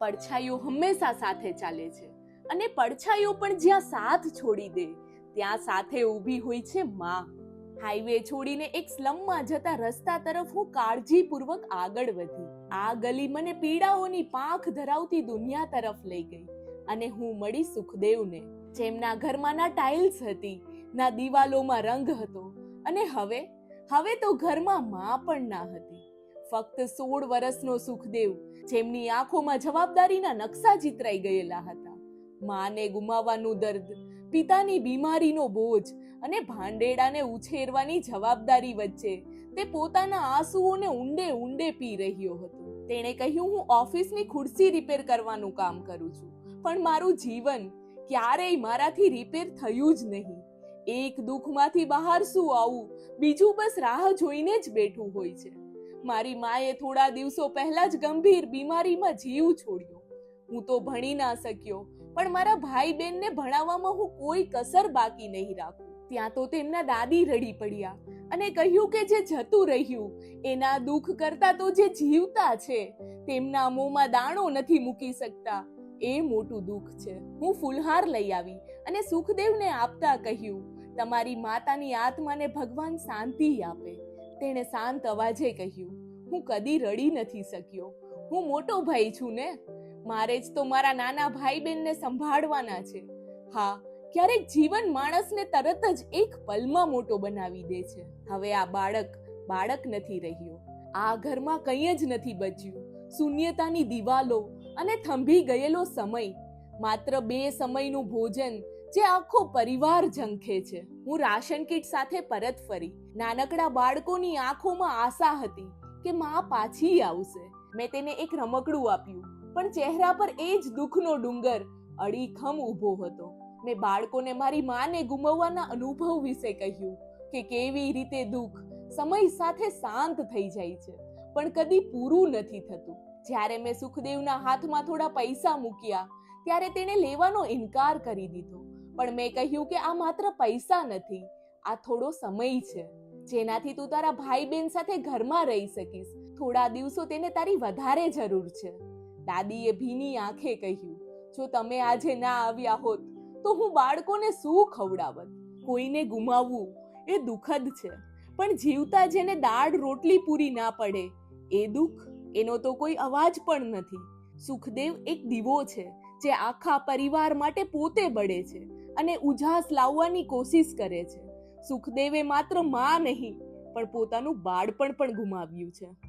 પડછાયો હંમેશા સાથે ચાલે છે અને પડછાયો પણ જ્યાં સાથ છોડી દે ત્યાં સાથે ઊભી હોય છે માં. હાઈવે છોડીને એક સ્લમમાં જતા રસ્તા તરફ હું કાળજીપૂર્વક આગળ વધી. આ ગલી મને પીડાઓની પાંખ ધરાવતી દુનિયા તરફ લઈ ગઈ અને હું મળી સુખદેવને, જેમના ઘરમાં ના ટાઇલ્સ હતી, ના દિવાલોમાં રંગ હતો અને હવે તો ઘરમાં માં પણ ના હતી. ફક્ત 16 વર્ષનો સુખદેવ, જેમની આંખોમાં જવાબદારીના નકશા ચિતરાઈ ગયેલા હતા. માને ગુમાવવાનું દર્દ, પિતાની બીમારીનો બોજ અને ભાંડેડાને ઉછેરવાની જવાબદારી વચ્ચે તે પોતાના આંસુઓને ઊંડે ઊંડે પી રહ્યો હતો. તેણે કહ્યું, હું ઓફિસની ખુરશી રિપેર કરવાનું કામ કરું છું, પણ મારું જીવન ક્યારેય મારાથી રિપેર થયું જ નહીં. એક દુઃખમાંથી બહાર શું આવું, બીજું બસ રાહ જોઈને જ બેઠું હોય છે. મારી માએ થોડા દિવસો પહેલા જ ગંભીર બીમારીમાં જીવ છોડ્યો. હું તો ભણી ના શક્યો, પણ મારા ભાઈ બહેનને ભણાવવામાં હું કોઈ કસર બાકી નહીં રાખું. ત્યાં તો તેમના દાદી રડી પડ્યા અને કહ્યું કે જે જતું રહ્યું એના દુઃખ કરતા તો જે જીવતા છે તેમના મોંમાં દાણો નથી મૂકી શકતા, એ મોટું દુઃખ છે. હું ફૂલહાર લઈ આવી અને સુખદેવને આપતા કહ્યું, તમારી માતાની આત્માને ભગવાન શાંતિ આપે. તેણે શાંત અવાજે કહ્યું, હું કદી રડી નથી શક્યો. હું મોટો ભાઈ છું ને, મારે જ તો મારા નાના ભાઈ બહેનને સંભાળવાના છે. હા, ક્યારેક જીવન માણસને તરત જ એક પલમાં મોટો બનાવી દે છે. હવે આ બાળક નથી રહ્યો. આ ઘરમાં કંઈ જ નથી બચ્યું. શૂન્યતાની દિવાલો અને થંભી ગયેલો સમય, માત્ર 2 સમયનું ભોજન જે આખો પરિવાર ઝંખે છે. હું રાશન કીટ સાથે પરત ફરી. નાનકડા બાળકોની આંખોમાં આશા હતી કે માં પાછી આવશે. મેં તેને એક રમકડું આપ્યું, પણ ચહેરા પર એ જ દુઃખનો ડુંગર અડીખમ ઊભો હતો. મેં બાળકોને મારી માને ગુમાવવાના અનુભવ વિશે કહ્યું કે કેવી રીતે દુઃખ સમય સાથે શાંત થઈ જાય છે, પણ કદી પૂરું નથી થતું. જ્યારે મેં સુખદેવના હાથમાં થોડા પૈસા મૂક્યા ત્યારે તેણે લેવાનો ઇનકાર કરી દીધો. પણ મેં કહ્યું કે આ માત્ર પૈસા નથી, આ થોડો સમય છે, જેનાથી તું તારા ભાઈ બહેન સાથે ઘરમાં રહી શકીશ. થોડા દિવસો તેને તારી વધારે જરૂર છે. દાદીએ ભીની આંખે કહ્યું, જો તમે આજે ના આવ્યા હોત તો હું બાળકોને શું ખવડાવત? કોઈને ગુમાવવું એ દુઃખદ છે, પણ જીવતા જેને દાળ રોટલી પૂરી ના પડે એ દુઃખ, એનો તો કોઈ અવાજ પણ નથી. સુખદેવ એક દીવો છે જે આખા પરિવાર માટે પોતે બળે છે અને ઉજાસ લાવવાની કોશિશ કરે છે. સુખદેવે માત્ર માં નહીં, પણ પોતાનું બાળપણ પણ ગુમાવ્યું છે.